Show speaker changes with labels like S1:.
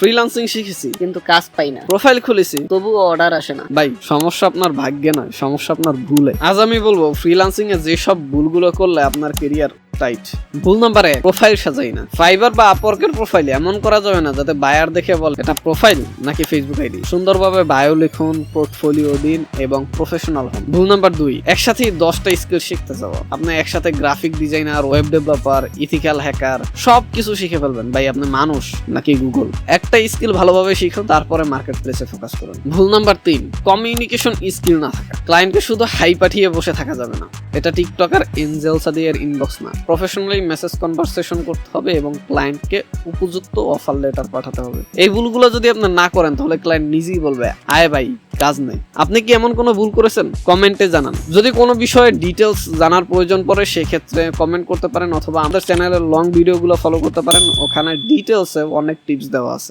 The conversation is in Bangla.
S1: ফ্রিল্যান্সিং শিখেছি
S2: কিন্তু কাজ পাই না,
S1: প্রোফাইল খুলেছি
S2: তবুও অর্ডার আসে না।
S1: ভাই সমস্যা আপনার ভাগ্যে নয়, সমস্যা আপনার ভুলে। আজ আমি বলবো ফ্রিল্যান্সিং এ যেসব ভুলগুলো করলে আপনার কেরিয়ার টাইট। ভুল নাম্বার 1, প্রোফাইল সাজাই না। ফাইবার বা আপওয়ার্কের প্রোফাইল এমন করা যাবে না যাতে বায়ার দেখে বলে এটা প্রোফাইল নাকি ফেসবুক আইডি। সুন্দরভাবে বায়ো লিখুন, পোর্টফোলিও দিন এবং প্রফেশনাল হন। ভুল নাম্বার 2, একসাথে 10টা স্কিল শিখতে যাওয়া। আপনি একসাথে graphic designer, web developer, ethical hacker সবকিছু শিখে ফেলবেন। ভাই আপনি মানুষ নাকি গুগল? একটা স্কিল ভালোভাবে শিখুন, তারপরে মার্কেট প্লেসে ফোকাস করুন। ভুল নাম্বার 3, কমিউনিকেশন স্কিল না থাকা। ক্লায়েন্টকে শুধু হাই পাঠিয়ে বসে থাকা যাবে না। এটা টিকটকার এঞ্জেল সাদিয়ার ইনবক্স না। প্রফেশনালি মেসেজ কনভারসেশন করতে হবে এবং ক্লায়েন্টকে উপযুক্ত অফার লেটার পাঠাতে হবে। এই ভুলগুলো যদি আপনি না করেন তাহলে ক্লায়েন্ট নিজেই বলবে আয় ভাই কাজ নেই। আপনি কি এমন কোনো ভুল করেছেন? কমেন্টে জানান। যদি কোনো বিষয়ে ডিটেলস জানার প্রয়োজন পড়ে সেক্ষেত্রে কমেন্ট করতে পারেন, অথবা আমাদের চ্যানেলের লং ভিডিওগুলো ফলো করতে পারেন। ওখানে ডিটেলসে অনেক টিপস দেওয়া আছে।